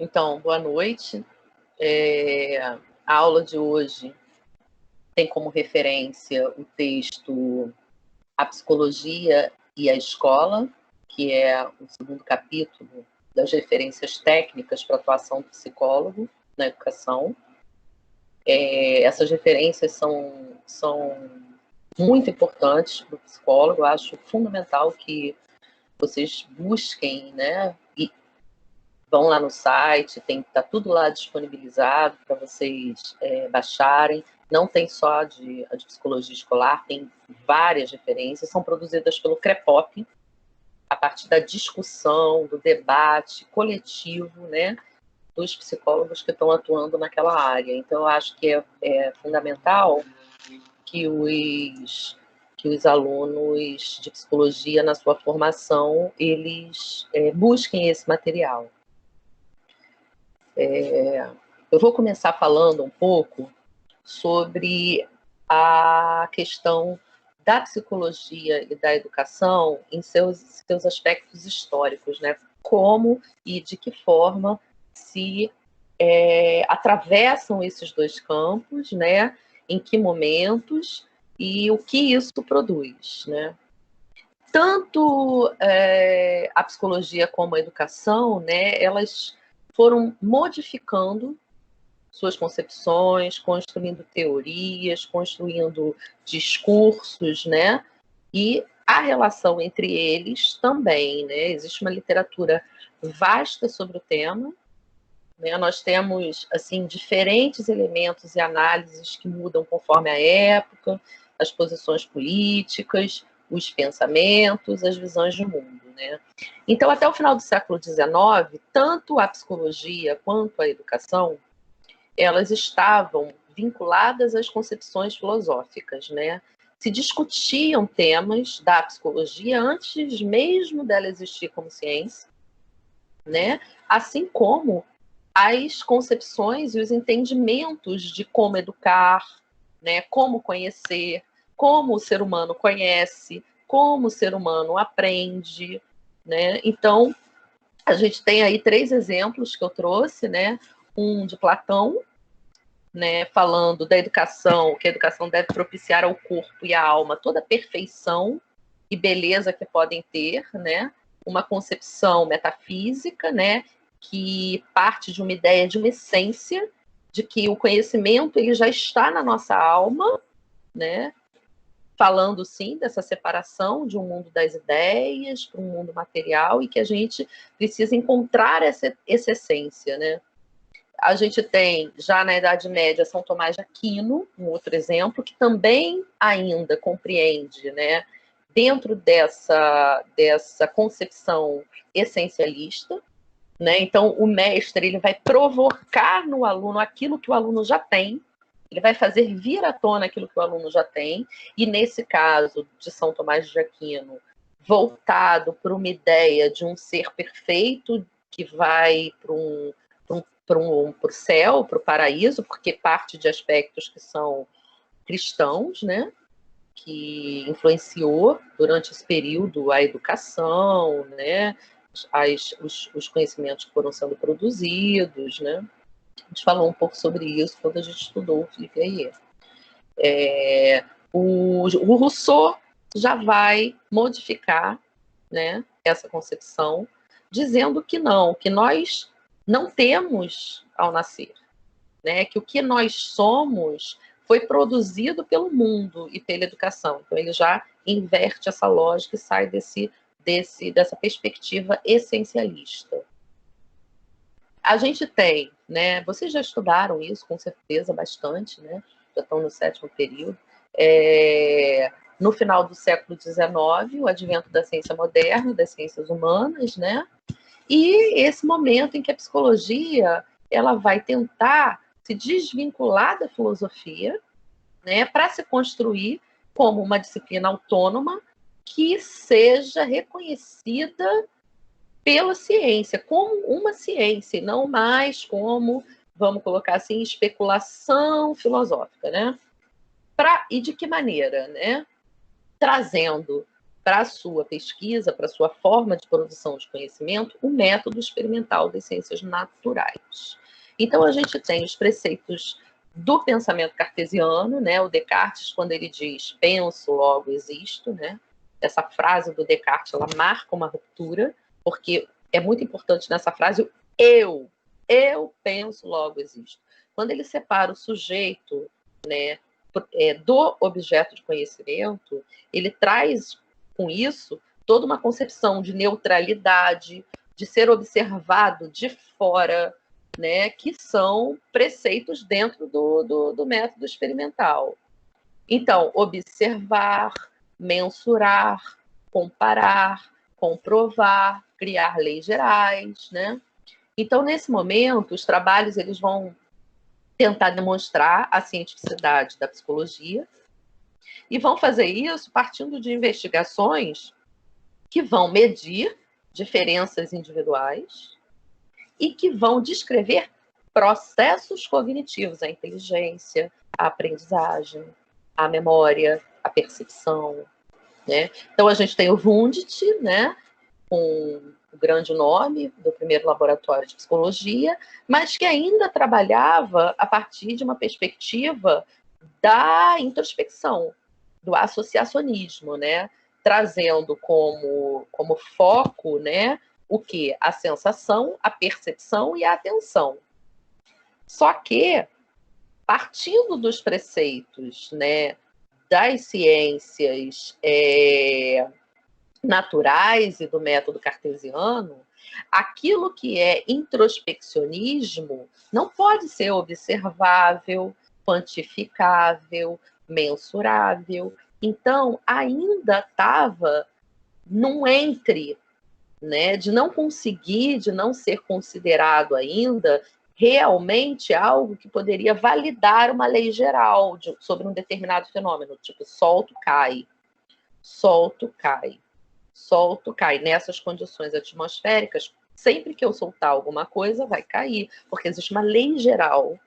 Então, boa noite. A aula de hoje tem como referência o texto A Psicologia e a Escola, que é o segundo capítulo das referências técnicas para a atuação do psicólogo na educação. Essas referências são muito importantes para o psicólogo. Eu acho fundamental que vocês busquem, né, e vão lá no site, tá tudo lá disponibilizado para vocês baixarem. Não tem só a de psicologia escolar, tem várias referências, são produzidas pelo CREPOP, a partir da discussão, do debate coletivo, né, dos psicólogos que estão atuando naquela área. Então, eu acho que é fundamental que os alunos de psicologia, na sua formação, eles busquem esse material. Eu vou começar falando um pouco sobre a questão da psicologia e da educação em seus aspectos históricos, né? Como e de que forma se atravessam esses dois campos, né? Em que momentos e o que isso produz, né? Tanto a psicologia como a educação, né? Elas foram modificando suas concepções, construindo teorias, construindo discursos, né? E a relação entre eles também, né? Existe uma literatura vasta sobre o tema, né? Nós temos assim diferentes elementos e análises que mudam conforme a época, as posições políticas, os pensamentos, as visões de mundo, né? Então, até o final do século XIX, tanto a psicologia quanto a educação, elas estavam vinculadas às concepções filosóficas, né? Se discutiam temas da psicologia antes mesmo dela existir como ciência, né? Assim como as concepções e os entendimentos de como educar, né? Como conhecer, como o ser humano conhece, como o ser humano aprende, né? Então, a gente tem aí 3 exemplos que eu trouxe, né? Um de Platão, né, falando da educação, que a educação deve propiciar ao corpo e à alma toda a perfeição e beleza que podem ter, né? Uma concepção metafísica, né, que parte de uma ideia de uma essência, de que o conhecimento ele já está na nossa alma, né? Falando sim dessa separação de um mundo das ideias para um mundo material e que a gente precisa encontrar essa essência, né? A gente tem, já na Idade Média, São Tomás de Aquino, um outro exemplo, que também ainda compreende, né, dentro dessa concepção essencialista, né? Então, o mestre ele vai provocar no aluno aquilo que o aluno já tem, ele vai fazer vir à tona aquilo que o aluno já tem, e nesse caso de São Tomás de Aquino, voltado para uma ideia de um ser perfeito que vai para o céu, para o paraíso, porque parte de aspectos que são cristãos, né? Que influenciou durante esse período a educação, né? Os conhecimentos que foram sendo produzidos, né? A gente falou um pouco sobre isso quando a gente estudou o Filipe Ayer. O Rousseau já vai modificar, né, essa concepção, dizendo que nós não temos ao nascer, né, que o que nós somos foi produzido pelo mundo e pela educação. Então, ele já inverte essa lógica e sai dessa perspectiva essencialista. A gente tem, né, vocês já estudaram isso, com certeza, bastante, né, já estão no 7º período, no final do século XIX, o advento da ciência moderna, das ciências humanas, né, e esse momento em que a psicologia ela vai tentar se desvincular da filosofia, né, para se construir como uma disciplina autônoma que seja reconhecida pela ciência, como uma ciência, e não mais como, vamos colocar assim, especulação filosófica, né? E de que maneira, né? Trazendo para a sua pesquisa, para a sua forma de produção de conhecimento, o método experimental das ciências naturais. Então, a gente tem os preceitos do pensamento cartesiano, né? O Descartes, quando ele diz penso, logo existo, né? Essa frase do Descartes, ela marca uma ruptura, porque é muito importante nessa frase o eu penso, logo existo. Quando ele separa o sujeito, né, do objeto de conhecimento, ele traz com isso toda uma concepção de neutralidade, de ser observado de fora, né, que são preceitos dentro do método experimental. Então, observar, mensurar, comparar, comprovar, criar leis gerais, né? Então, nesse momento, os trabalhos eles vão tentar demonstrar a cientificidade da psicologia e vão fazer isso partindo de investigações que vão medir diferenças individuais e que vão descrever processos cognitivos, a inteligência, a aprendizagem, a memória, a percepção, né? Então, a gente tem o Wundt, né, com o grande nome do primeiro laboratório de psicologia, mas que ainda trabalhava a partir de uma perspectiva da introspecção, do associacionismo, né? Trazendo como foco, né, o que? A sensação, a percepção e a atenção. Só que, partindo dos preceitos, né, das ciências naturais e do método cartesiano, aquilo que é introspeccionismo não pode ser observável, quantificável, mensurável. Então, ainda estava num entre, né, de não conseguir, de não ser considerado ainda realmente algo que poderia validar uma lei geral sobre um determinado fenômeno, tipo solto, cai, solto, cai. Solto, cai. Nessas condições atmosféricas, sempre que eu soltar alguma coisa, vai cair, porque existe uma lei geral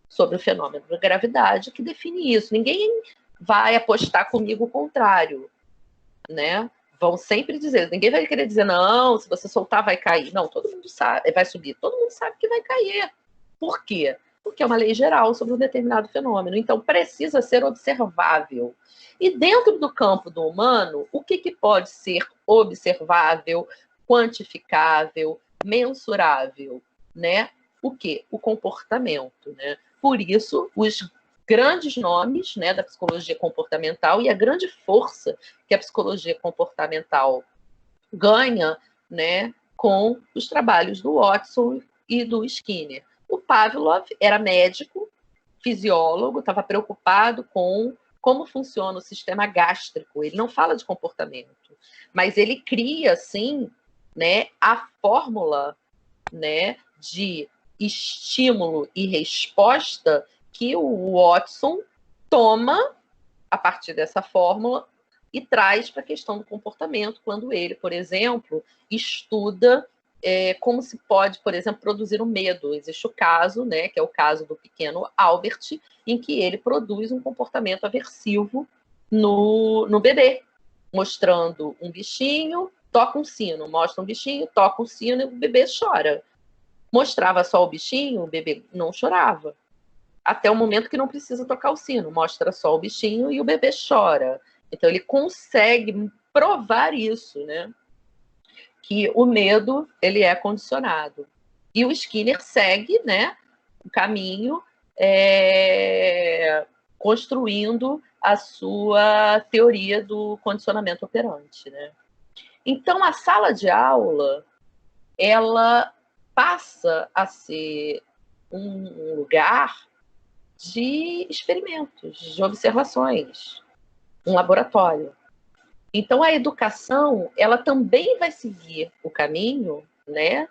sobre o fenômeno da gravidade que define isso. Ninguém vai apostar comigo o contrário, né? Vão sempre dizer, ninguém vai querer dizer, não, se você soltar vai cair. Não, todo mundo sabe, vai subir, todo mundo sabe que vai cair. Por quê? Porque é uma lei geral sobre um determinado fenômeno. Então, precisa ser observável. E dentro do campo do humano, o que pode ser observável, quantificável, mensurável, né? O quê? O comportamento, né? Por isso, os grandes nomes, né, da psicologia comportamental e a grande força que a psicologia comportamental ganha, né, com os trabalhos do Watson e do Skinner. O Pavlov era médico, fisiólogo, estava preocupado com como funciona o sistema gástrico. Ele não fala de comportamento, mas ele cria, assim, né, a fórmula, né, de estímulo e resposta que o Watson toma a partir dessa fórmula e traz para a questão do comportamento, quando ele, por exemplo, estuda como se pode, por exemplo, produzir o medo. Existe o caso, né, que é o caso do pequeno Albert, em que ele produz um comportamento aversivo no bebê, mostrando um bichinho, toca um sino, mostra um bichinho, toca um sino e o bebê chora. Mostrava só o bichinho, o bebê não chorava. Até o momento que não precisa tocar o sino, mostra só o bichinho e o bebê chora. Então ele consegue provar isso, né? Que o medo ele é condicionado. E o Skinner segue, né, o caminho construindo a sua teoria do condicionamento operante, né? Então a sala de aula ela passa a ser um lugar de experimentos, de observações, um laboratório. Então, a educação, ela também vai seguir o caminho, né,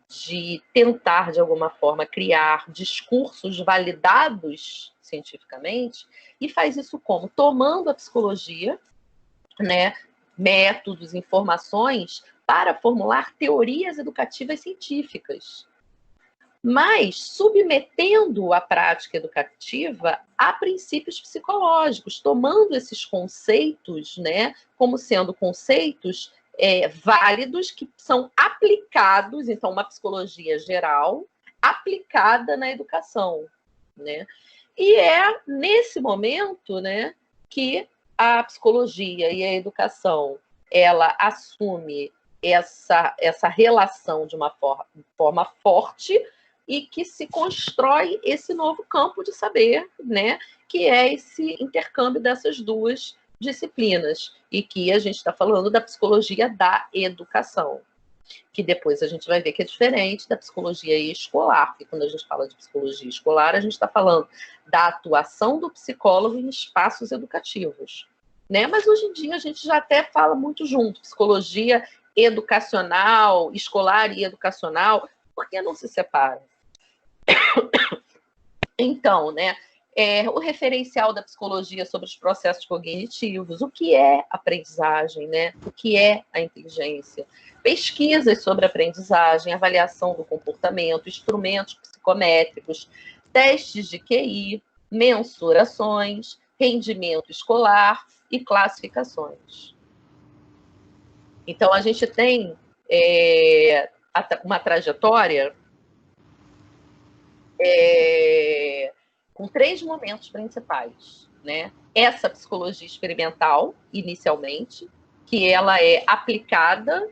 de tentar, de alguma forma, criar discursos validados cientificamente, e faz isso como? Tomando a psicologia, né, métodos, informações, para formular teorias educativas científicas. mas submetendo a prática educativa a princípios psicológicos, tomando esses conceitos, né, como sendo conceitos válidos que são aplicados, então, uma psicologia geral aplicada na educação, né? E é nesse momento, né, que a psicologia e a educação ela assume essa relação de uma forma forte e que se constrói esse novo campo de saber, né, que é esse intercâmbio dessas duas disciplinas, e que a gente está falando da psicologia da educação, que depois a gente vai ver que é diferente da psicologia escolar, porque quando a gente fala de psicologia escolar, a gente está falando da atuação do psicólogo em espaços educativos, né? Mas hoje em dia a gente já até fala muito junto, psicologia educacional, escolar e educacional, por que não se separa? Então, né, o referencial da psicologia sobre os processos cognitivos, o que é aprendizagem, né? O que é a inteligência, pesquisas sobre aprendizagem, avaliação do comportamento, instrumentos psicométricos, testes de QI, mensurações, rendimento escolar e classificações. Então, a gente tem uma trajetória com 3 momentos principais, né? Essa psicologia experimental, inicialmente, que ela é aplicada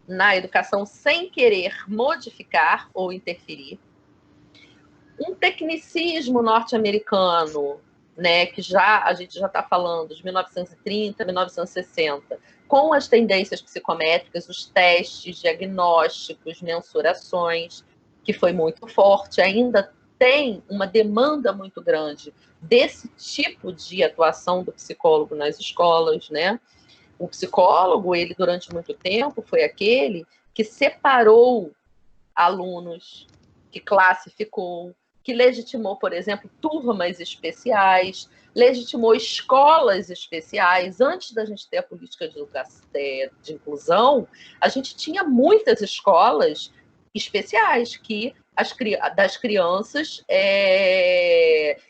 na educação sem querer modificar ou interferir. Um tecnicismo norte-americano, né, que a gente já está falando de 1930, 1960, com as tendências psicométricas, os testes, diagnósticos, mensurações, que foi muito forte, ainda tem uma demanda muito grande desse tipo de atuação do psicólogo nas escolas, né? O psicólogo, ele durante muito tempo foi aquele que separou alunos, que classificou, que legitimou, por exemplo, turmas especiais, legitimou escolas especiais. Antes da gente ter a política de inclusão, a gente tinha muitas escolas especiais que das crianças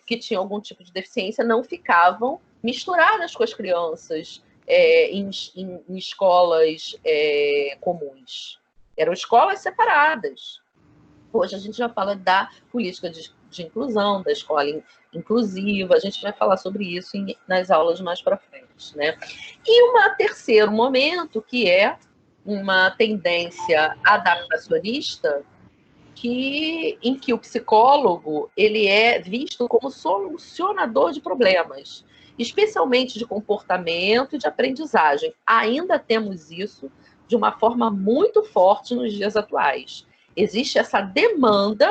que tinham algum tipo de deficiência não ficavam misturadas com as crianças em escolas comuns. Eram escolas separadas. Hoje a gente já fala da política de inclusão, da escola inclusiva, a gente vai falar sobre isso nas aulas mais para frente, né? E um terceiro momento, que é uma tendência adaptacionista, em que o psicólogo ele é visto como solucionador de problemas, especialmente de comportamento e de aprendizagem. Ainda temos isso de uma forma muito forte nos dias atuais. Existe essa demanda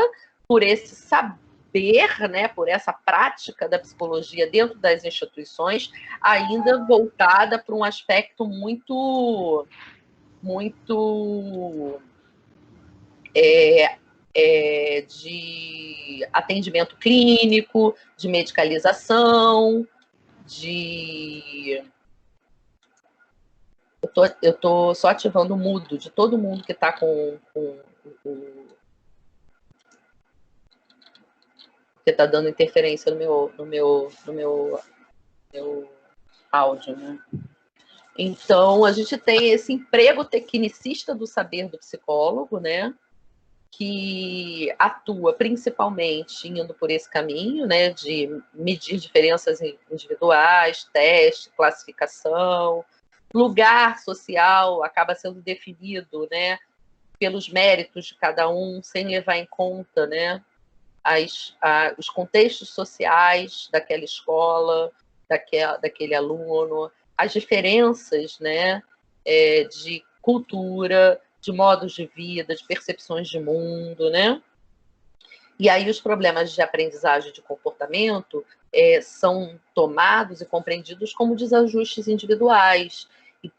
por esse saber, né, por essa prática da psicologia dentro das instituições, ainda voltada para um aspecto muito de atendimento clínico, de medicalização, Eu tô só ativando o mudo de todo mundo que está com que está dando interferência no meu áudio, né? Então, a gente tem esse emprego tecnicista do saber do psicólogo, né? Que atua principalmente indo por esse caminho, né, de medir diferenças individuais, teste, classificação, lugar social acaba sendo definido, né, pelos méritos de cada um, sem levar em conta, né, os contextos sociais daquela escola, daquele aluno, as diferenças, né, de cultura, de modos de vida, de percepções de mundo, né? E aí os problemas de aprendizagem de comportamento são tomados e compreendidos como desajustes individuais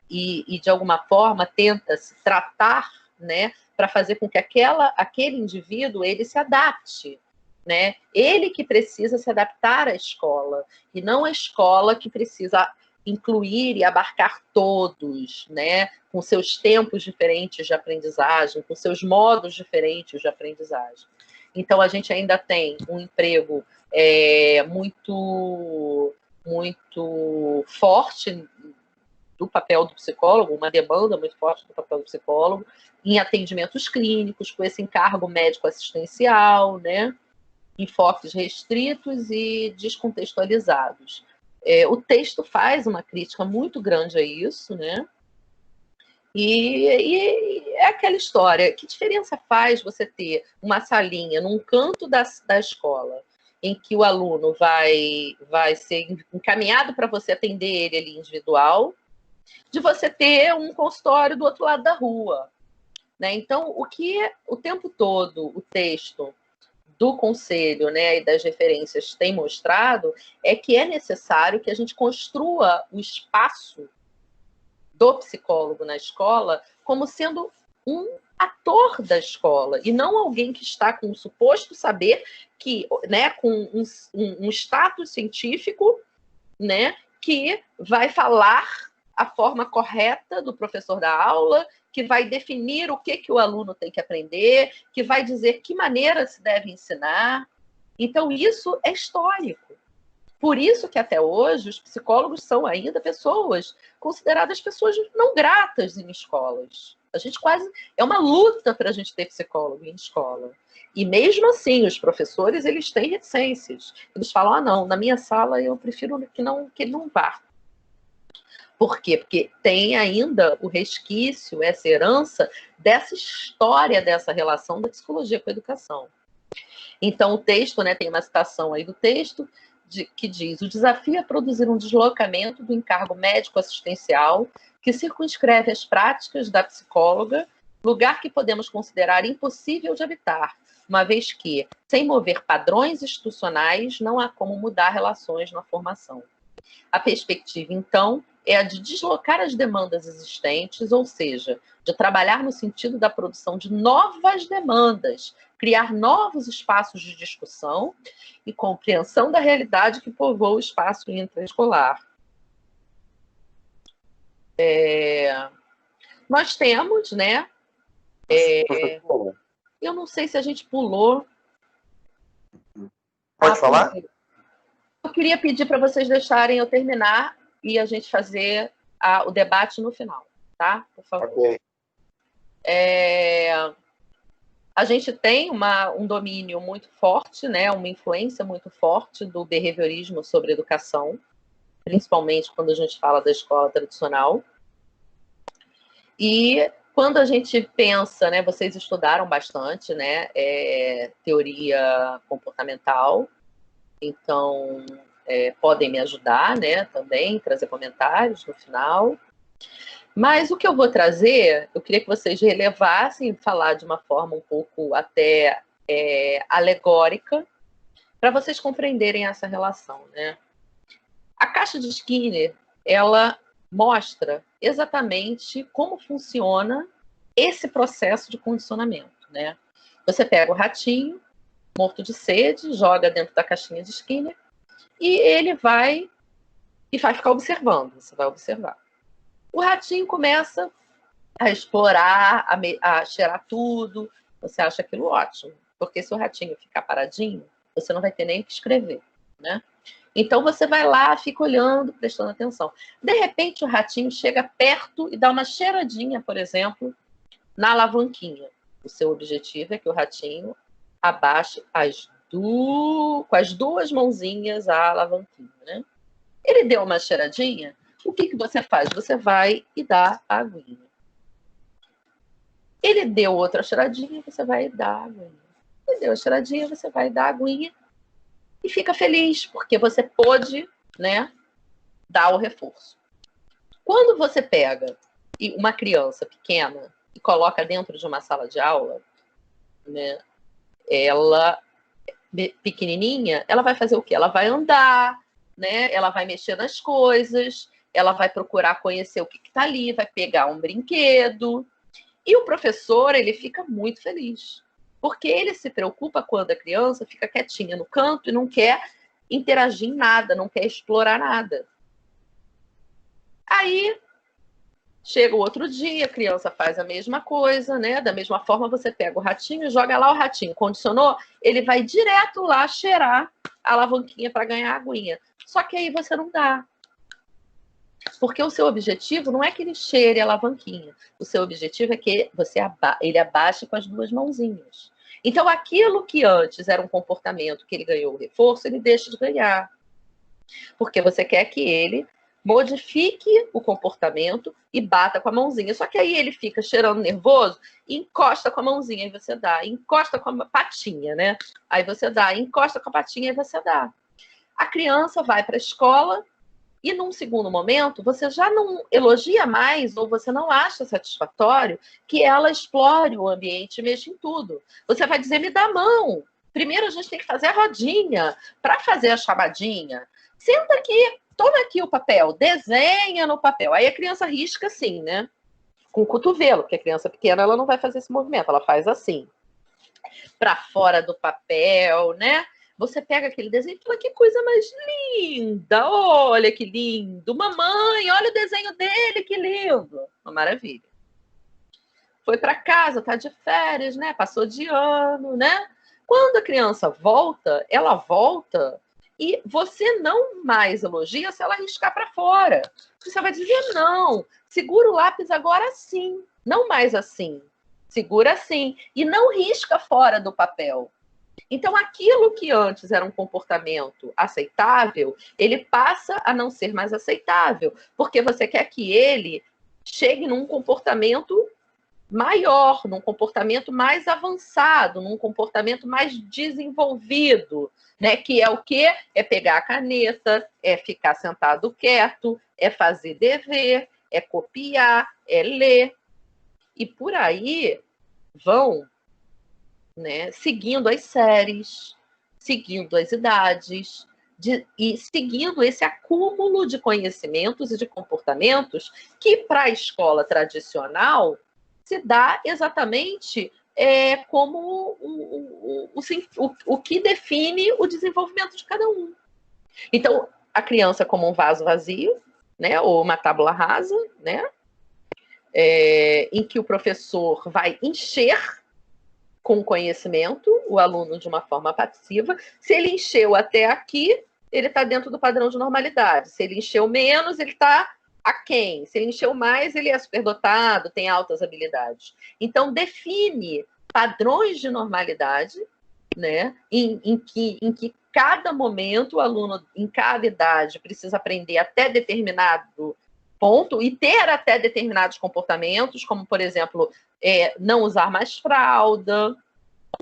e de alguma forma tenta-se tratar, né, para fazer com que aquele indivíduo ele se adapte, né? Ele que precisa se adaptar à escola e não a escola que precisa incluir e abarcar todos, né, com seus tempos diferentes de aprendizagem, com seus modos diferentes de aprendizagem. Então, a gente ainda tem um emprego muito forte do papel do psicólogo, uma demanda muito forte do papel do psicólogo, em atendimentos clínicos, com esse encargo médico-assistencial, né? Enfoques restritos e descontextualizados. O texto faz uma crítica muito grande a isso, né? E é aquela história, que diferença faz você ter uma salinha num canto da escola, em que o aluno vai ser encaminhado para você atender ele ali individual, de você ter um consultório do outro lado da rua, né? Então, o que o tempo todo o texto do conselho, né, e das referências tem mostrado é que é necessário que a gente construa o espaço do psicólogo na escola como sendo um ator da escola e não alguém que está com um suposto saber, que, né, com um status científico, né, que vai falar a forma correta do professor da aula, que vai definir o que o aluno tem que aprender, que vai dizer que maneira se deve ensinar. Então, isso é histórico. Por isso que até hoje os psicólogos são ainda pessoas consideradas pessoas não gratas em escolas. A gente quase... É uma luta para a gente ter psicólogo em escola. E mesmo assim, os professores, eles têm reticências. Eles falam, não, na minha sala eu prefiro que ele não vá. Por quê? Porque tem ainda o resquício, essa herança dessa história, dessa relação da psicologia com a educação. Então, o texto, né, tem uma citação aí do texto, que diz: o desafio é produzir um deslocamento do encargo médico-assistencial que circunscreve as práticas da psicóloga, lugar que podemos considerar impossível de habitar, uma vez que, sem mover padrões institucionais, não há como mudar relações na formação. A perspectiva, então, é a de deslocar as demandas existentes, ou seja, de trabalhar no sentido da produção de novas demandas, criar novos espaços de discussão e compreensão da realidade que povoa o espaço intraescolar. Nós temos, né? Eu não sei se a gente pulou. Pode falar? Eu queria pedir para vocês deixarem eu terminar e a gente fazer o debate no final, tá? Por favor. Ok. A gente tem um domínio muito forte, né? Uma influência muito forte do behaviorismo sobre educação, principalmente quando a gente fala da escola tradicional. E quando a gente pensa, né? Vocês estudaram bastante, né? Teoria comportamental, então podem me ajudar, né? Também trazer comentários no final. Mas o que eu vou trazer, eu queria que vocês relevassem, falar de uma forma um pouco até alegórica, para vocês compreenderem essa relação, né? A caixa de Skinner, ela mostra exatamente como funciona esse processo de condicionamento, né? Você pega o ratinho, morto de sede, joga dentro da caixinha de Skinner, e ele vai ficar observando, você vai observar. O ratinho começa a explorar, a cheirar tudo. Você acha aquilo ótimo, porque se o ratinho ficar paradinho, você não vai ter nem o que escrever, né? Então você vai lá, fica olhando, prestando atenção. De repente o ratinho chega perto e dá uma cheiradinha, por exemplo, na alavanquinha. O seu objetivo é que o ratinho abaixe com as duas mãozinhas a alavanquinha, né? Ele deu uma cheiradinha. O que você faz? Você vai e dá a aguinha. Ele deu outra cheiradinha, você vai dar a aguinha. Ele deu a cheiradinha, você vai dar a aguinha e fica feliz, porque você pôde, né, dar o reforço. Quando você pega uma criança pequena e coloca dentro de uma sala de aula, né, ela, pequenininha, ela vai fazer o quê? Ela vai andar, né, ela vai mexer nas coisas, ela vai procurar conhecer o que está ali, vai pegar um brinquedo. E o professor, ele fica muito feliz, porque ele se preocupa quando a criança fica quietinha no canto e não quer interagir em nada, não quer explorar nada. Aí, Chega o outro dia, a criança faz a mesma coisa, né? Da mesma forma, você pega o ratinho, joga lá o ratinho, condicionou, ele vai direto lá cheirar a alavanquinha para ganhar a aguinha. Só que aí você não dá. Porque o seu objetivo não é que ele cheire a alavanquinha. O seu objetivo é que ele abaixe com as duas mãozinhas. Então, aquilo que antes era um comportamento que ele ganhou o reforço, ele deixa de ganhar. Porque você quer que ele modifique o comportamento e bata com a mãozinha. Só que aí ele fica cheirando nervoso, encosta com a mãozinha e você dá. Encosta com a patinha, né? Aí você dá. Encosta com a patinha e você dá. A criança vai para a escola e, num segundo momento, você já não elogia mais ou você não acha satisfatório que ela explore o ambiente e mexa em tudo. Você vai dizer, me dá a mão. Primeiro a gente tem que fazer a rodinha para fazer a chamadinha. Senta aqui, toma aqui o papel, desenha no papel. Aí a criança risca assim, né? Com o cotovelo, porque a criança pequena ela não vai fazer esse movimento, ela faz assim. Para fora do papel, né? Você pega aquele desenho e fala, que coisa mais linda, olha que lindo. Mamãe, olha o desenho dele, que lindo. Uma maravilha. Foi para casa, tá de férias, né? Passou de ano, né? Quando a criança volta, ela volta e você não mais elogia se ela riscar para fora. Você vai dizer, não, segura o lápis agora sim, não mais assim. Segura assim e não risca fora do papel. Então, aquilo que antes era um comportamento aceitável, ele passa a não ser mais aceitável, porque você quer que ele chegue num comportamento maior, num comportamento mais avançado, num comportamento mais desenvolvido, né? Que é o quê? É pegar a caneta, é ficar sentado quieto, é fazer dever, é copiar, é ler. E por aí vão, né, seguindo as séries, seguindo as idades, e seguindo esse acúmulo de conhecimentos e de comportamentos que, para a escola tradicional, se dá exatamente como o que define o desenvolvimento de cada um. Então, a criança como um vaso vazio, né, ou uma tábua rasa, né, em que o professor vai encher com conhecimento o aluno de uma forma passiva. Se ele encheu até aqui, ele está dentro do padrão de normalidade. Se ele encheu menos, ele está aquém. Se ele encheu mais, ele é superdotado, tem altas habilidades. Então, define padrões de normalidade, né, em que cada momento o aluno, em cada idade, precisa aprender até determinado ponto e ter até determinados comportamentos, como, por exemplo, não usar mais fralda,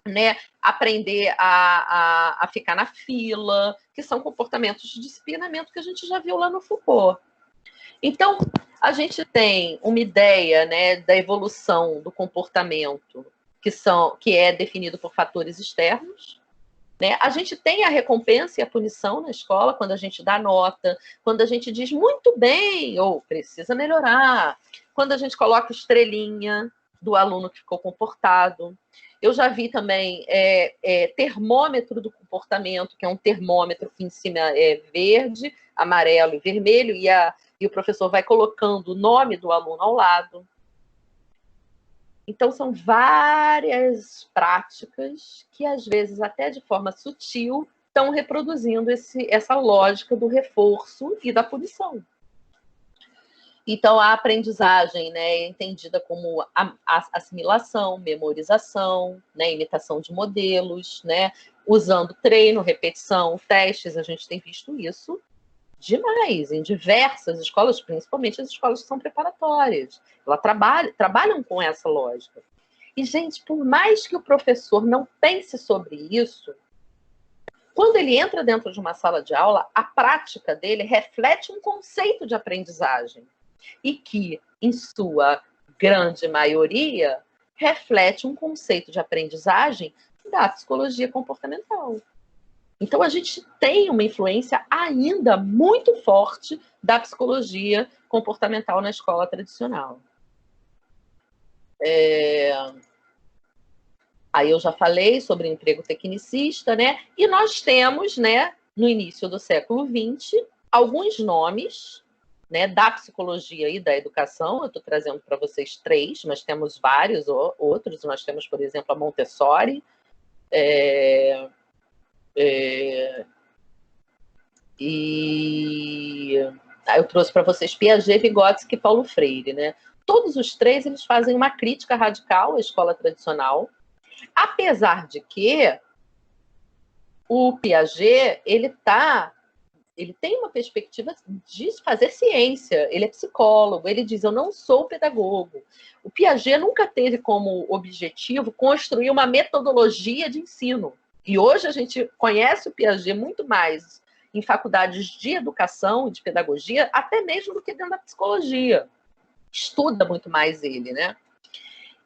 né? Aprender a ficar na fila, que são comportamentos de disciplinamento que a gente já viu lá no Foucault. Então, a gente tem uma ideia, né, da evolução do comportamento que é definido por fatores externos, né? A gente tem a recompensa e a punição na escola, quando a gente dá nota, quando a gente diz muito bem ou precisa melhorar, quando a gente coloca estrelinha do aluno que ficou comportado. Eu já vi também termômetro do comportamento, que é um termômetro que em cima é verde, amarelo e vermelho, e o professor vai colocando o nome do aluno ao lado. Então, são várias práticas que, às vezes, até de forma sutil, estão reproduzindo essa lógica do reforço e da punição. Então, a aprendizagem, né, é entendida como a assimilação, memorização, né, imitação de modelos, né, usando treino, repetição, testes. A gente tem visto isso demais em diversas escolas, principalmente as escolas que são preparatórias. Elas trabalham com essa lógica. E, gente, por mais que o professor não pense sobre isso, quando ele entra dentro de uma sala de aula, a prática dele reflete um conceito de aprendizagem e que, em sua grande maioria, reflete um conceito de aprendizagem da psicologia comportamental. Então, a gente tem uma influência ainda muito forte da psicologia comportamental na escola tradicional. Aí eu já falei sobre o emprego tecnicista, né? E nós temos, né, no início do século XX, alguns nomes, né, da psicologia e da educação. Eu estou trazendo para vocês 3, mas temos vários outros. Nós temos, por exemplo, a Montessori, e eu trouxe para vocês Piaget, Vygotsky e Paulo Freire, né? Todos os 3 eles fazem uma crítica radical à escola tradicional, apesar de que o Piaget ele tem uma perspectiva de fazer ciência, ele é psicólogo, ele diz, eu não sou pedagogo. O Piaget nunca teve como objetivo construir uma metodologia de ensino. E hoje a gente conhece o Piaget muito mais em faculdades de educação e de pedagogia, até mesmo do que dentro da psicologia. Estuda muito mais ele, né?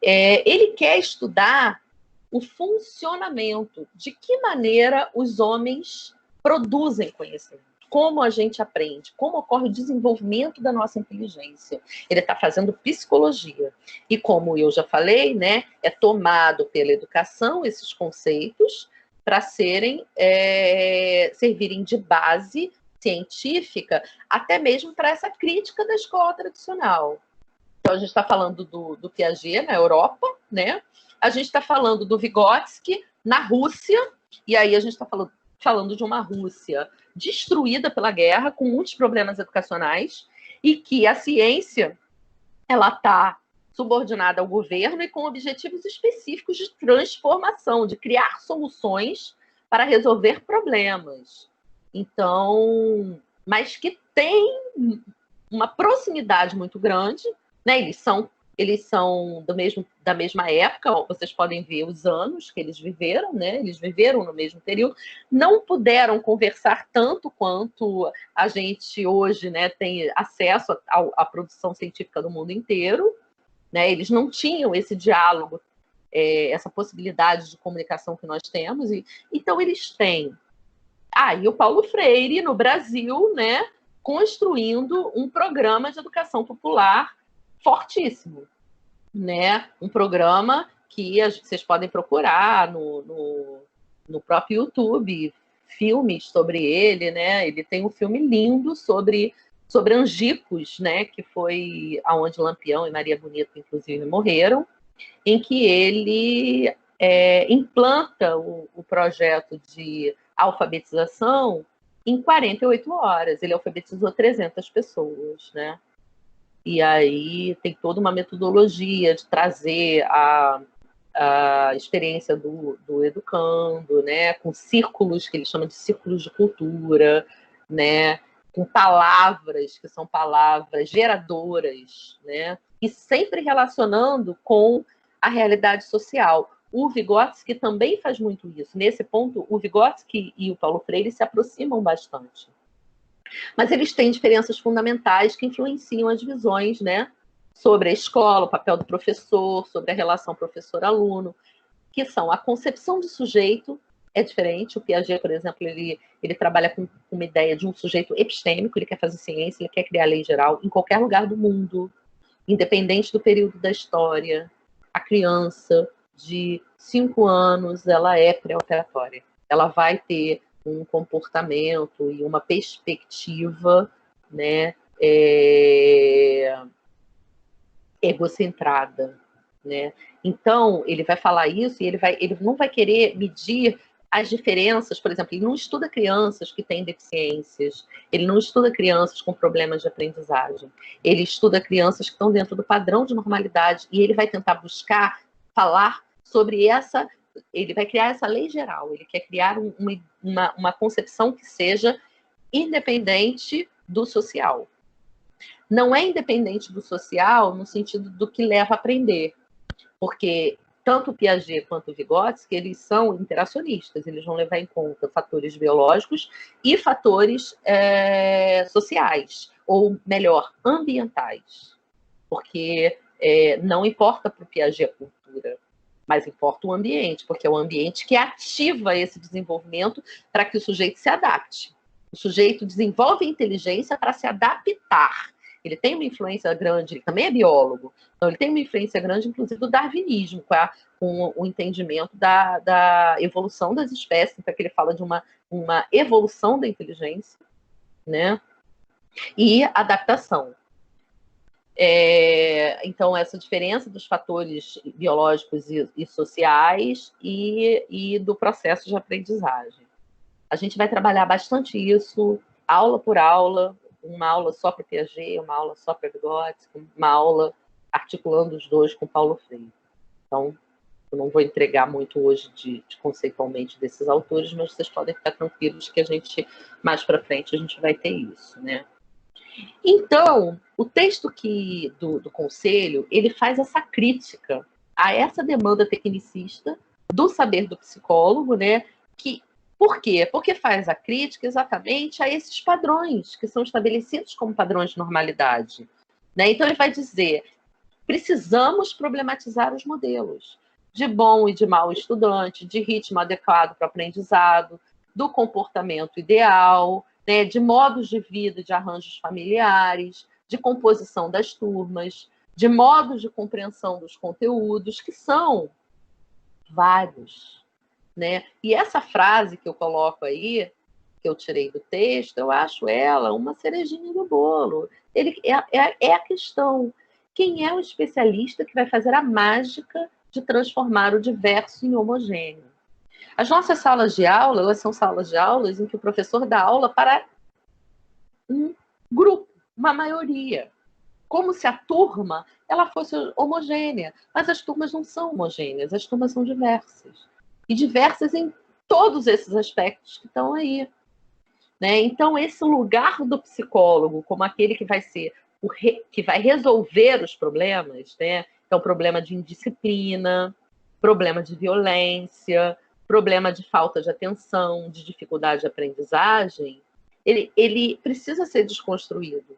Ele quer estudar o funcionamento, de que maneira os homens produzem conhecimento, como a gente aprende, como ocorre o desenvolvimento da nossa inteligência. Ele está fazendo psicologia. E como eu já falei, né, é tomado pela educação esses conceitos para servirem de base científica, até mesmo para essa crítica da escola tradicional. Então, a gente está falando do Piaget na Europa, né? A gente está falando do Vygotsky na Rússia, e aí a gente está falando de uma Rússia destruída pela guerra, com muitos problemas educacionais, e que a ciência ela está subordinada ao governo e com objetivos específicos de transformação, de criar soluções para resolver problemas. Então, mas que tem uma proximidade muito grande, né? Eles são da mesma época, vocês podem ver os anos que eles viveram, né? Eles viveram no mesmo período, não puderam conversar tanto quanto a gente hoje, né, tem acesso à produção científica do mundo inteiro, né? Eles não tinham esse diálogo, essa possibilidade de comunicação que nós temos, então eles têm. E o Paulo Freire, no Brasil, né, construindo um programa de educação popular fortíssimo, né? Um programa que vocês podem procurar no próprio YouTube, filmes sobre ele, né? Ele tem um filme lindo sobre Angicos, né? Que foi aonde Lampião e Maria Bonita, inclusive, morreram, em que ele implanta o projeto de alfabetização em 48 horas. Ele alfabetizou 300 pessoas, né? E aí tem toda uma metodologia de trazer a experiência do educando, né, com círculos, que ele chama de círculos de cultura, né, com palavras que são palavras geradoras, né, e sempre relacionando com a realidade social. O Vygotsky também faz muito isso. Nesse ponto, o Vygotsky e o Paulo Freire se aproximam bastante. Mas eles têm diferenças fundamentais que influenciam as visões, né, sobre a escola, o papel do professor, sobre a relação professor-aluno, que são a concepção de sujeito é diferente. O Piaget, por exemplo, ele trabalha com uma ideia de um sujeito epistêmico, ele quer fazer ciência, ele quer criar lei geral em qualquer lugar do mundo, independente do período da história. A criança de 5 anos, ela é pré-operatória. Ela vai ter um comportamento e uma perspectiva, né, egocentrada, né? Então, ele vai falar isso e ele não vai querer medir as diferenças. Por exemplo, ele não estuda crianças que têm deficiências, ele não estuda crianças com problemas de aprendizagem, ele estuda crianças que estão dentro do padrão de normalidade, e ele vai tentar falar sobre ele vai criar essa lei geral, ele quer criar uma concepção que seja independente do social. Não é independente do social no sentido do que leva a aprender, porque tanto o Piaget quanto o Vygotsky, eles são interacionistas, eles vão levar em conta fatores biológicos e fatores sociais, ou melhor, ambientais, porque não importa para o Piaget a cultura, mas importa o ambiente, porque é o ambiente que ativa esse desenvolvimento para que o sujeito se adapte. O sujeito desenvolve a inteligência para se adaptar. Ele tem uma influência grande, ele também é biólogo, então ele tem uma influência grande, inclusive, do darwinismo, com o entendimento da evolução das espécies, então que ele fala de uma evolução da inteligência, né? E adaptação. Então, essa diferença dos fatores biológicos e sociais e do processo de aprendizagem. A gente vai trabalhar bastante isso, aula por aula, uma aula só para Piaget, uma aula só para Vygotsky, uma aula articulando os dois com Paulo Freire. Então, eu não vou entregar muito hoje de conceitualmente desses autores, mas vocês podem ficar tranquilos que a gente, mais para frente, a gente vai ter isso, né? Então, o texto do Conselho, ele faz essa crítica a essa demanda tecnicista do saber do psicólogo, né? Por quê? Porque faz a crítica exatamente a esses padrões que são estabelecidos como padrões de normalidade, né? Então, ele vai dizer, precisamos problematizar os modelos de bom e de mau estudante, de ritmo adequado para o aprendizado, do comportamento ideal, né, de modos de vida, de arranjos familiares, de composição das turmas, de modos de compreensão dos conteúdos, que são vários, né? E essa frase que eu coloco aí, que eu tirei do texto, eu acho ela uma cerejinha do bolo. É a questão. Quem é o especialista que vai fazer a mágica de transformar o diverso em homogêneo? As nossas salas de aula, elas são salas de aulas em que o professor dá aula para um grupo, uma maioria. Como se a turma ela fosse homogênea. Mas as turmas não são homogêneas, as turmas são diversas. E diversas em todos esses aspectos que estão aí. Né? Então, esse lugar do psicólogo como aquele que vai ser que vai resolver os problemas, né? Então, problema de indisciplina, problema de violência, problema de falta de atenção, de dificuldade de aprendizagem, ele precisa ser desconstruído.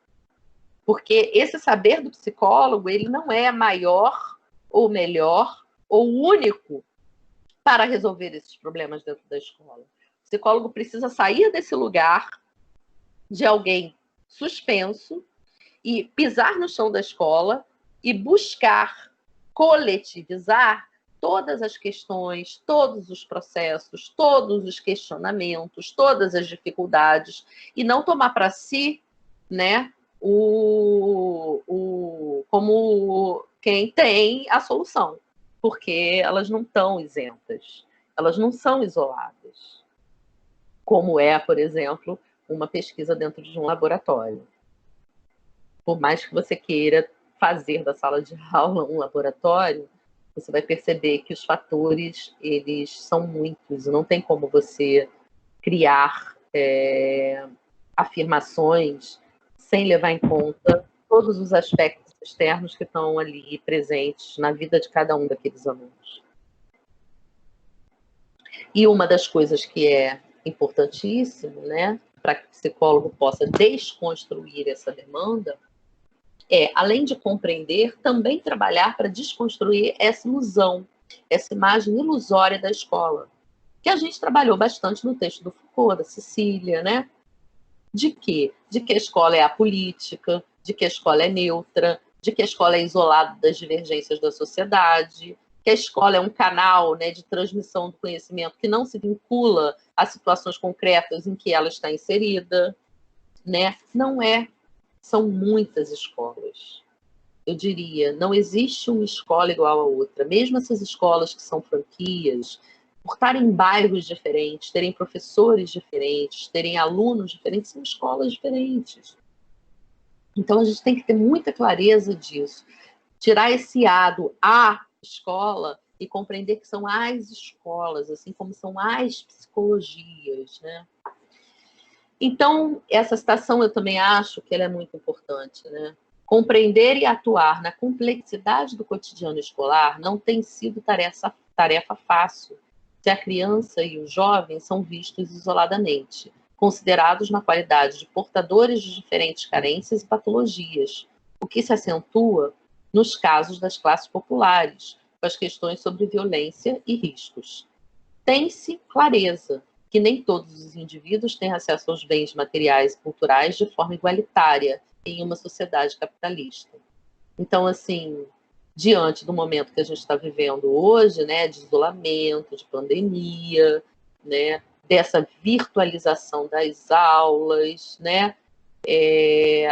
Porque esse saber do psicólogo, ele não é maior ou melhor ou único para resolver esses problemas dentro da escola. O psicólogo precisa sair desse lugar de alguém suspenso e pisar no chão da escola e buscar coletivizar todas as questões, todos os processos, todos os questionamentos, todas as dificuldades, e não tomar para si, né, como quem tem a solução, porque elas não estão isentas, elas não são isoladas, como é, por exemplo, uma pesquisa dentro de um laboratório. Por mais que você queira fazer da sala de aula um laboratório, você vai perceber que os fatores, eles são muitos, e não tem como você criar afirmações sem levar em conta todos os aspectos externos que estão ali presentes na vida de cada um daqueles alunos. E uma das coisas que é importantíssimo, né, para que o psicólogo possa desconstruir essa demanda, além de compreender, também trabalhar para desconstruir essa ilusão, essa imagem ilusória da escola, que a gente trabalhou bastante no texto do Foucault, da Cecília, né? De quê? De que a escola é apolítica, de que a escola é neutra, de que a escola é isolada das divergências da sociedade, que a escola é um canal, né, de transmissão do conhecimento que não se vincula a situações concretas em que ela está inserida, né? Não é. São muitas escolas. Eu diria, não existe uma escola igual a outra. Mesmo essas escolas que são franquias, por estarem em bairros diferentes, terem professores diferentes, terem alunos diferentes, são escolas diferentes. Então, a gente tem que ter muita clareza disso. Tirar esse a escola e compreender que são as escolas, assim como são as psicologias, né? Então, essa citação eu também acho que ela é muito importante, né? Compreender e atuar na complexidade do cotidiano escolar não tem sido tarefa fácil, se a criança e o jovem são vistos isoladamente, considerados na qualidade de portadores de diferentes carências e patologias, o que se acentua nos casos das classes populares, com as questões sobre violência e riscos. Tem-se clareza que nem todos os indivíduos têm acesso aos bens materiais e culturais de forma igualitária em uma sociedade capitalista. Então, assim, diante do momento que a gente está vivendo hoje, né, de isolamento, de pandemia, né, dessa virtualização das aulas, né,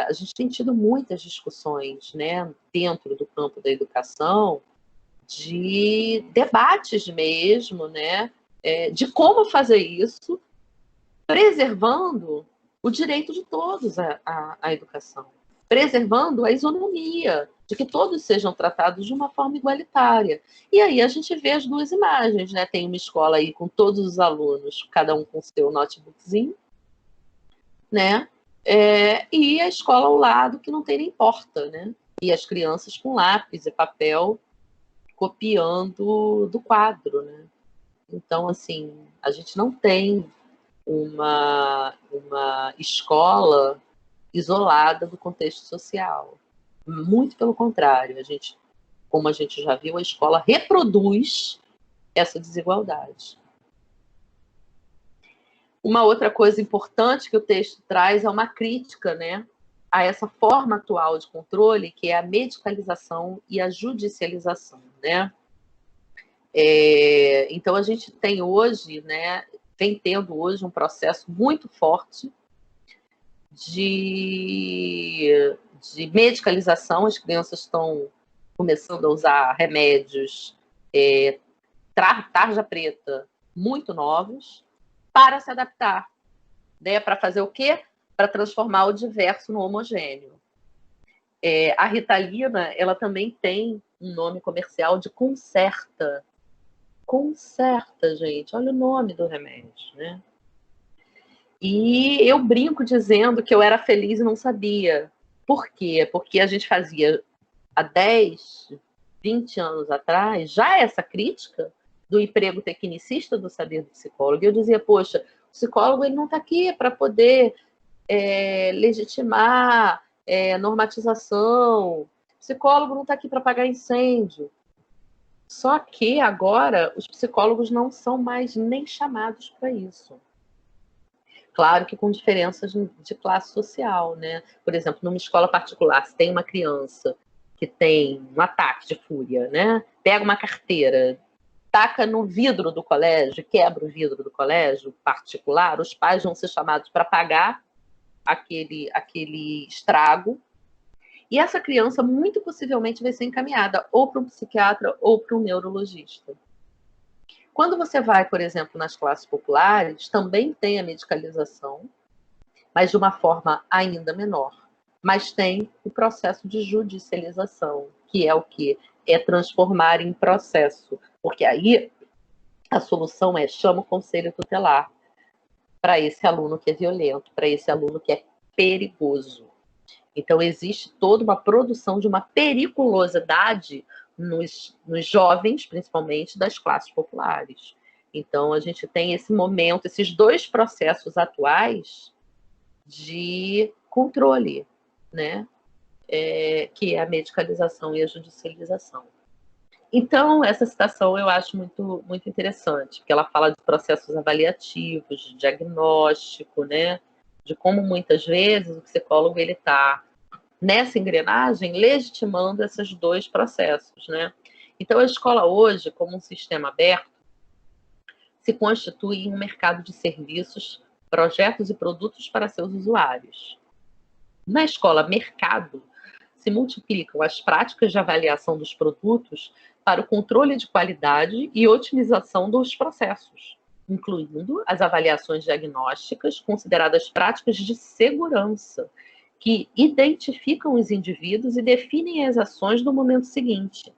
A gente tem tido muitas discussões, né, dentro do campo da educação, de debates mesmo, né, de como fazer isso, preservando o direito de todos à educação, preservando a isonomia, de que todos sejam tratados de uma forma igualitária. E aí a gente vê as duas imagens, né? Tem uma escola aí com todos os alunos, cada um com seu notebookzinho, né? E a escola ao lado que não tem nem porta, né? E as crianças com lápis e papel copiando do quadro, né? Então, assim, a gente não tem uma escola isolada do contexto social. Muito pelo contrário, como a gente já viu, a escola reproduz essa desigualdade. Uma outra coisa importante que o texto traz é uma crítica, né, a essa forma atual de controle, que é a medicalização e a judicialização, né? Então, a gente tem hoje, né, vem tendo hoje um processo muito forte de medicalização. As crianças estão começando a usar remédios tarja preta muito novos para se adaptar, né? Para fazer o quê? Para transformar o diverso no homogêneo. A Ritalina, ela também tem um nome comercial de Concerta. Concerta, gente, olha o nome do remédio, né? E eu brinco dizendo que eu era feliz e não sabia. Por quê? Porque a gente fazia há 10, 20 anos atrás já essa crítica do emprego tecnicista do saber do psicólogo. E eu dizia, poxa, o psicólogo ele não está aqui para poder legitimar normatização. O psicólogo não está aqui para apagar incêndio. Só que agora os psicólogos não são mais nem chamados para isso. Claro que com diferenças de classe social, né? Por exemplo, numa escola particular, se tem uma criança que tem um ataque de fúria, né? Pega uma carteira, taca no vidro do colégio, quebra o vidro do colégio particular, os pais vão ser chamados para pagar aquele estrago. E essa criança, muito possivelmente, vai ser encaminhada ou para um psiquiatra ou para um neurologista. Quando você vai, por exemplo, nas classes populares, também tem a medicalização, mas de uma forma ainda menor. Mas tem o processo de judicialização, que é o quê? É transformar em processo. Porque aí a solução é chama o conselho tutelar para esse aluno que é violento, para esse aluno que é perigoso. Então, existe toda uma produção de uma periculosidade nos jovens, principalmente das classes populares. Então, a gente tem esse momento, esses dois processos atuais de controle, né? Que é a medicalização e a judicialização. Então, essa citação eu acho muito, muito interessante, porque ela fala de processos avaliativos, de diagnóstico, né? De como muitas vezes o psicólogo ele está nessa engrenagem legitimando esses dois processos, né? Então, a escola hoje, como um sistema aberto, se constitui em um mercado de serviços, projetos e produtos para seus usuários. Na escola mercado, se multiplicam as práticas de avaliação dos produtos para o controle de qualidade e otimização dos processos, incluindo as avaliações diagnósticas consideradas práticas de segurança, que identificam os indivíduos e definem as ações no momento seguinte.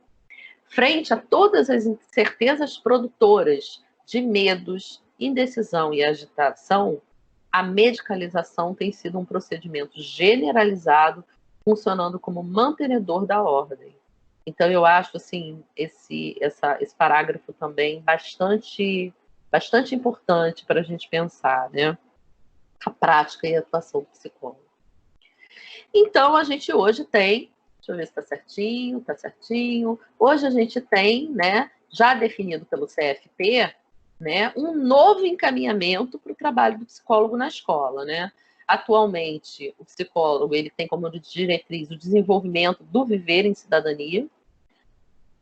Frente a todas as incertezas produtoras de medos, indecisão e agitação, a medicalização tem sido um procedimento generalizado, funcionando como mantenedor da ordem. Então, eu acho assim, esse parágrafo também bastante importante para a gente pensar, né? A prática e a atuação do psicólogo. Então, a gente hoje tem, deixa eu ver se está certinho, está certinho. Hoje a gente tem, né, já definido pelo CFP, né, um novo encaminhamento para o trabalho do psicólogo na escola, né? Atualmente, o psicólogo ele tem como diretriz o desenvolvimento do viver em cidadania,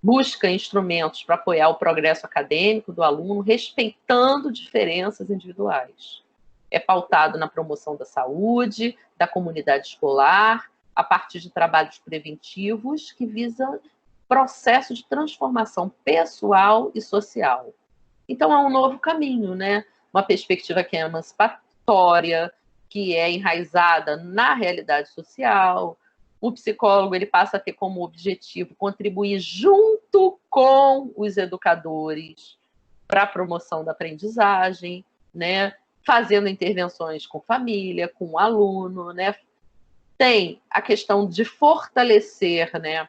busca instrumentos para apoiar o progresso acadêmico do aluno, respeitando diferenças individuais. é pautado na promoção da saúde, da comunidade escolar, a partir de trabalhos preventivos que visam processo de transformação pessoal e social. Então, é um novo caminho, né? Uma perspectiva que é emancipatória, que é enraizada na realidade social. O psicólogo ele passa a ter como objetivo contribuir junto com os educadores para a promoção da aprendizagem, né? Fazendo intervenções com família, com o aluno, né? Tem a questão de fortalecer, né,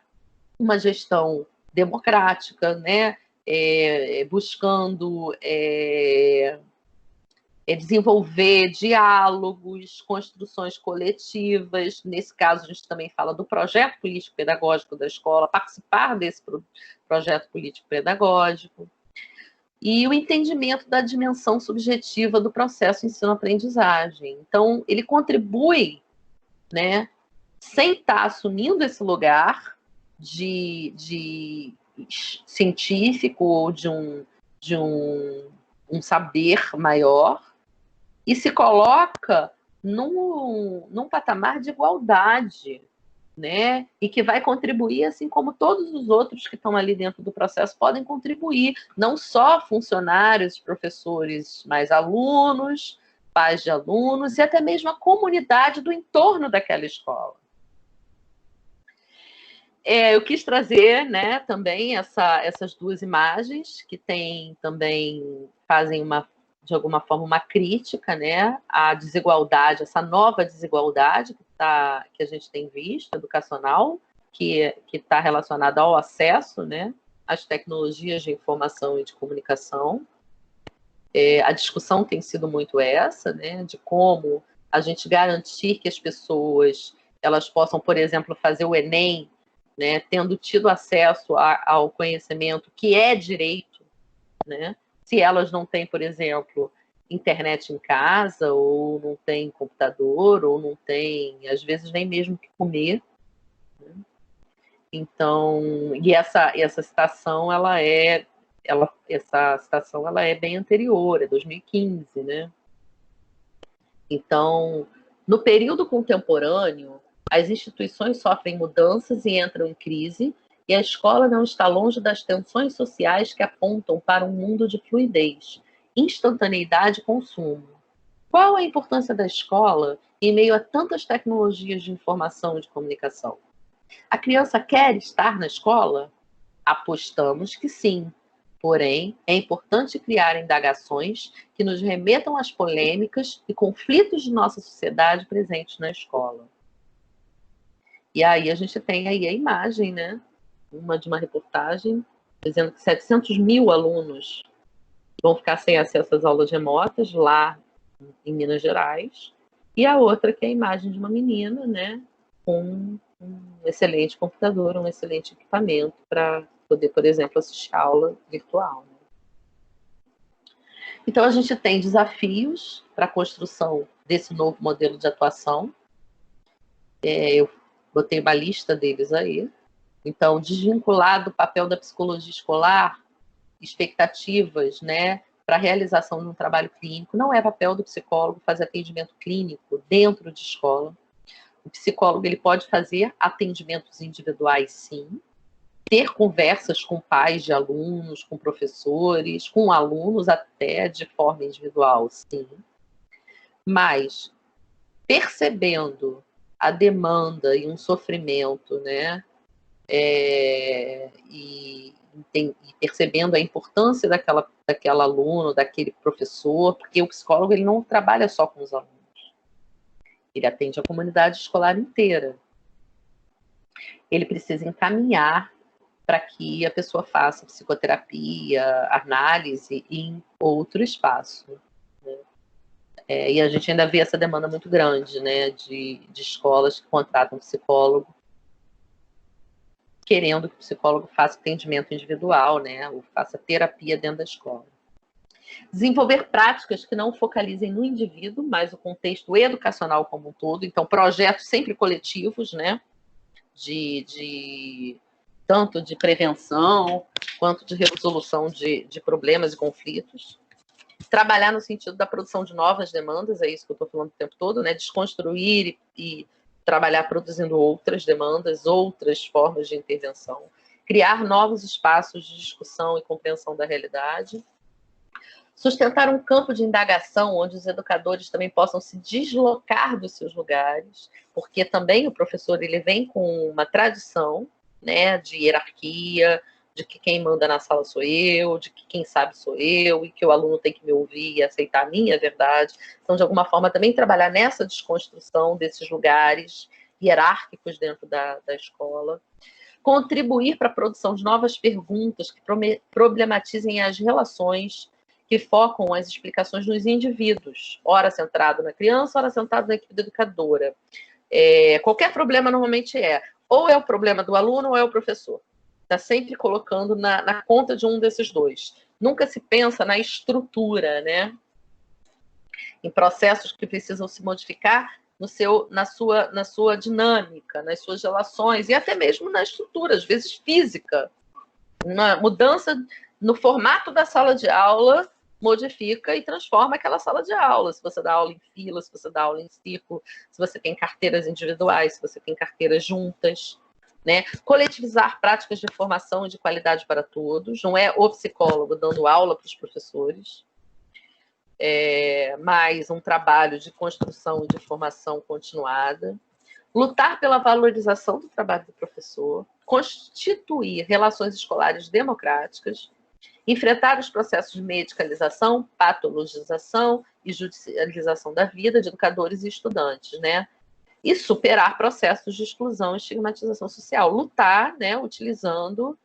uma gestão democrática, né? Buscando desenvolver diálogos, construções coletivas. Nesse caso, a gente também fala do projeto político-pedagógico da escola, participar desse projeto político-pedagógico. E o entendimento da dimensão subjetiva do processo ensino-aprendizagem. Então, ele contribui, né, sem estar assumindo esse lugar de científico ou de um saber maior, e se coloca num patamar de igualdade, né? E que vai contribuir, assim como todos os outros que estão ali dentro do processo podem contribuir, não só funcionários, professores, mas alunos, pais de alunos e até mesmo a comunidade do entorno daquela escola. Eu quis trazer, né, também essas duas imagens que fazem de alguma forma uma crítica, né, à desigualdade, essa nova desigualdade que a gente tem visto, educacional, que está relacionada ao acesso, né, às tecnologias de informação e de comunicação. A discussão tem sido muito essa, né, de como a gente garantir que as pessoas elas possam, por exemplo, fazer o Enem, né, tendo tido acesso ao conhecimento que é direito, né? Se elas não têm, por exemplo, internet em casa, ou não têm computador, ou não têm, às vezes, nem mesmo o que comer. Né? Então, e essa citação, essa citação ela é bem anterior, é 2015, né? Então, no período contemporâneo, as instituições sofrem mudanças e entram em crise, e a escola não está longe das tensões sociais que apontam para um mundo de fluidez, instantaneidade e consumo. Qual a importância da escola em meio a tantas tecnologias de informação e de comunicação? A criança quer estar na escola? Apostamos que sim. Porém, é importante criar indagações que nos remetam às polêmicas e conflitos de nossa sociedade presentes na escola. E aí a gente tem aí a imagem, né? De uma reportagem dizendo que 700 mil alunos vão ficar sem acesso às aulas remotas lá em Minas Gerais. E a outra que é a imagem de uma menina, né? Com um excelente computador, um excelente equipamento para poder, por exemplo, assistir a aula virtual. Né? Então, a gente tem desafios para a construção desse novo modelo de atuação. Eu botei uma lista deles aí. Então, desvincular do papel da psicologia escolar, expectativas, né, para a realização de um trabalho clínico. Não é papel do psicólogo fazer atendimento clínico dentro de escola. O psicólogo ele pode fazer atendimentos individuais, sim, ter conversas com pais de alunos, com professores, com alunos até de forma individual, sim. Mas percebendo a demanda e um sofrimento, né, e percebendo a importância daquela aluno, daquele professor, porque o psicólogo ele não trabalha só com os alunos, ele atende a comunidade escolar inteira. Ele precisa encaminhar para que a pessoa faça psicoterapia, análise em outro espaço. Né? E a gente ainda vê essa demanda muito grande, né, de escolas que contratam psicólogo, querendo que o psicólogo faça atendimento individual, né, ou faça terapia dentro da escola. Desenvolver práticas que não focalizem no indivíduo, mas o contexto educacional como um todo. Então, projetos sempre coletivos, né, tanto de prevenção quanto de resolução de problemas e conflitos. trabalhar no sentido da produção de novas demandas, é isso que eu estou falando o tempo todo, né? Desconstruir e trabalhar produzindo outras demandas, outras formas de intervenção, criar novos espaços de discussão e compreensão da realidade, sustentar um campo de indagação onde os educadores também possam se deslocar dos seus lugares, porque também o professor ele vem com uma tradição, né, de hierarquia, de que quem manda na sala sou eu, de que quem sabe sou eu, e que o aluno tem que me ouvir e aceitar a minha verdade. Então, de alguma forma, também trabalhar nessa desconstrução desses lugares hierárquicos dentro da escola. Contribuir para a produção de novas perguntas que problematizem as relações, que focam as explicações nos indivíduos, ora centrado na criança, ora centrado na equipe educadora. Qualquer problema normalmente ou é o problema do aluno ou é o professor. Está sempre colocando na conta de um desses dois. Nunca se pensa na estrutura, né? Em processos que precisam se modificar na sua dinâmica, nas suas relações, e até mesmo na estrutura, às vezes física. Uma mudança no formato da sala de aula modifica e transforma aquela sala de aula. Se você dá aula em fila, se você dá aula em círculo, se você tem carteiras individuais, se você tem carteiras juntas. Né? Coletivizar práticas de formação e de qualidade para todos. Não é o psicólogo dando aula para os professores, mas um trabalho de construção e de formação continuada. Lutar pela valorização do trabalho do professor. Constituir relações escolares democráticas. Enfrentar os processos de medicalização, patologização e judicialização da vida de educadores e estudantes, né? E superar processos de exclusão e estigmatização social. Lutar, né, utilizando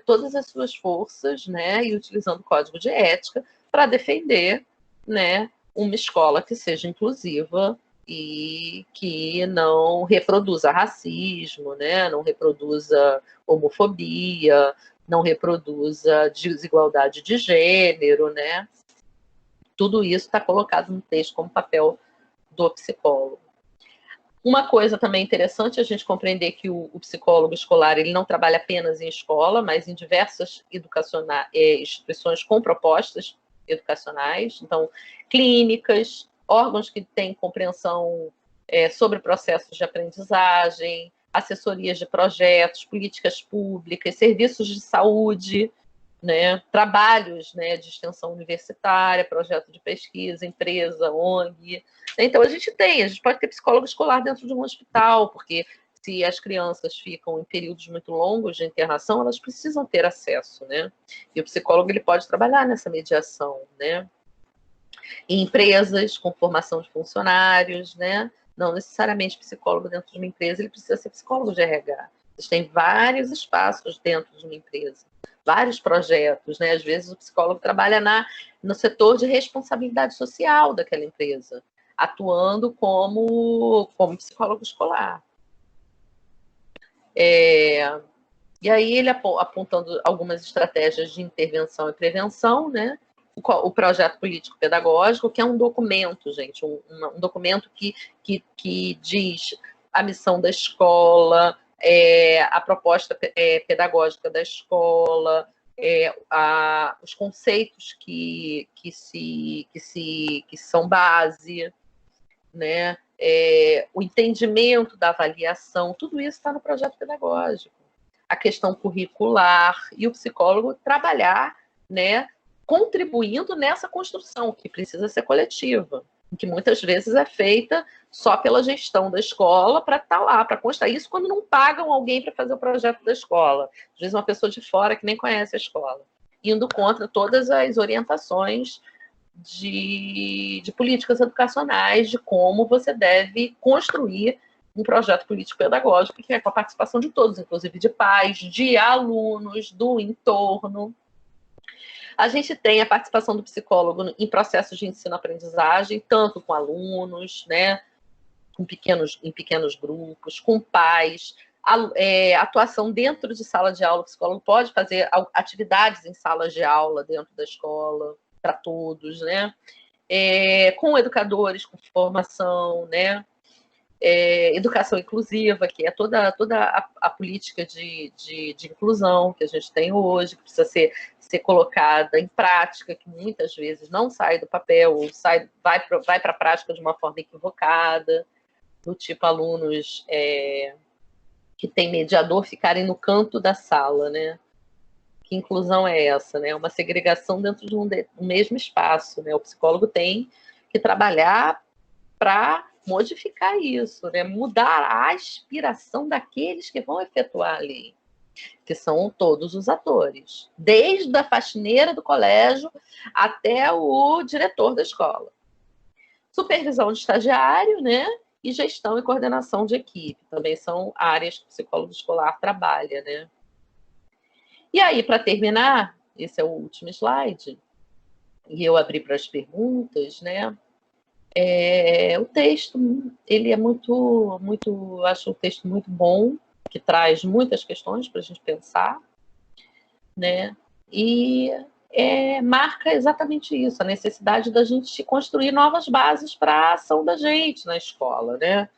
todas as suas forças, né, e utilizando o código de ética para defender, né, uma escola que seja inclusiva e que não reproduza racismo, né, não reproduza homofobia, não reproduza desigualdade de gênero, né? Tudo isso está colocado no texto como papel do psicólogo. Uma coisa também interessante é a gente compreender que o psicólogo escolar ele não trabalha apenas em escola, mas em diversas instituições com propostas educacionais, então clínicas, órgãos que têm compreensão sobre processos de aprendizagem, assessorias de projetos, políticas públicas, serviços de saúde, né, trabalhos, né, de extensão universitária, projeto de pesquisa, empresa, ONG. Então, a gente pode ter psicólogo escolar dentro de um hospital, porque se as crianças ficam em períodos muito longos de internação, elas precisam ter acesso, né? E o psicólogo ele pode trabalhar nessa mediação, né? Em empresas com formação de funcionários, né? Não necessariamente psicólogo dentro de uma empresa, ele precisa ser psicólogo de RH. Existem vários espaços dentro de uma empresa, vários projetos, né? Às vezes o psicólogo trabalha no setor de responsabilidade social daquela empresa, atuando como psicólogo escolar. E aí ele apontando algumas estratégias de intervenção e prevenção, né? O projeto político-pedagógico, que é um documento, gente, um documento que diz a missão da escola, a proposta pedagógica da escola, os conceitos que são base, né? O entendimento da avaliação, tudo isso está no projeto pedagógico. A questão curricular e o psicólogo trabalhar, né, contribuindo nessa construção, que precisa ser coletiva, que muitas vezes é feita só pela gestão da escola para estar lá, para constar. Isso quando não pagam alguém para fazer o projeto da escola. Às vezes uma pessoa de fora que nem conhece a escola, indo contra todas as orientações de políticas educacionais, de como você deve construir um projeto político-pedagógico, que é com a participação de todos, inclusive de pais, de alunos, do entorno. A gente tem a participação do psicólogo em processos de ensino-aprendizagem, tanto com alunos, né, em pequenos grupos, com pais, atuação dentro de sala de aula. O psicólogo pode fazer atividades em salas de aula dentro da escola, para todos, né? Com educadores, com formação, né? Educação inclusiva, que é toda a política de inclusão que a gente tem hoje, que precisa ser ser colocada em prática, que muitas vezes não sai do papel, ou vai para a prática de uma forma equivocada, do tipo alunos que tem mediador ficarem no canto da sala, né? Que inclusão é essa, né? Uma segregação dentro de um mesmo espaço, né? O psicólogo tem que trabalhar para modificar isso, né? Mudar a aspiração daqueles que vão efetuar ali, que são todos os atores, desde a faxineira do colégio até o diretor da escola. Supervisão de estagiário, né? E gestão e coordenação de equipe, também são áreas que o psicólogo escolar trabalha, né? E aí, para terminar, esse é o último slide, e eu abri para as perguntas, né? O texto, ele é eu acho um texto muito bom, que traz muitas questões para a gente pensar, né? E marca exatamente isso, a necessidade da gente construir novas bases para a ação da gente na escola, né?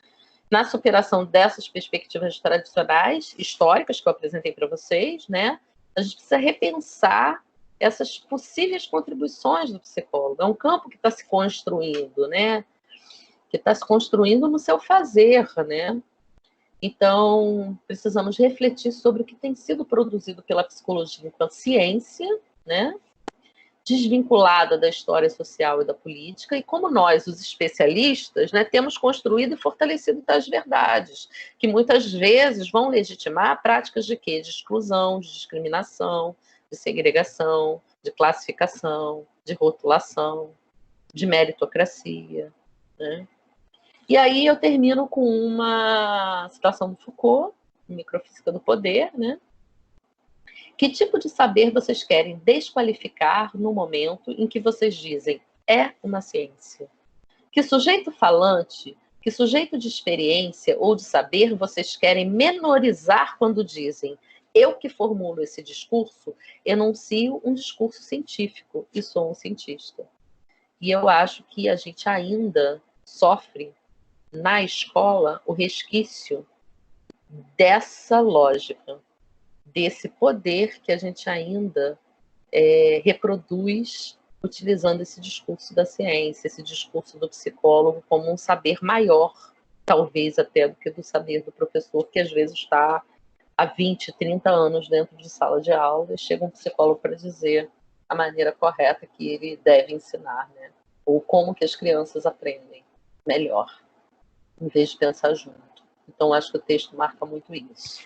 Na superação dessas perspectivas tradicionais, históricas que eu apresentei para vocês, né? A gente precisa repensar essas possíveis contribuições do psicólogo. É um campo que está se construindo, né? Que está se construindo no seu fazer, né? Então, precisamos refletir sobre o que tem sido produzido pela psicologia enquanto ciência, né? Desvinculada da história social e da política, e como nós, os especialistas, né, temos construído e fortalecido tais verdades, que muitas vezes vão legitimar práticas de quê? De exclusão, de discriminação, de segregação, de classificação, de rotulação, de meritocracia, né? E aí eu termino com uma citação do Foucault, Microfísica do Poder, né? Que tipo de saber vocês querem desqualificar no momento em que vocês dizem é uma ciência? Que sujeito falante, que sujeito de experiência ou de saber vocês querem menorizar quando dizem eu que formulo esse discurso, enuncio um discurso científico e sou um cientista? E eu acho que a gente ainda sofre na escola o resquício dessa lógica, desse poder que a gente ainda reproduz utilizando esse discurso da ciência, esse discurso do psicólogo como um saber maior, talvez até do que do saber do professor, que às vezes está há 20, 30 anos dentro de sala de aula e chega um psicólogo para dizer a maneira correta que ele deve ensinar, né? Ou como que as crianças aprendem melhor, em vez de pensar junto. Então, acho que o texto marca muito isso.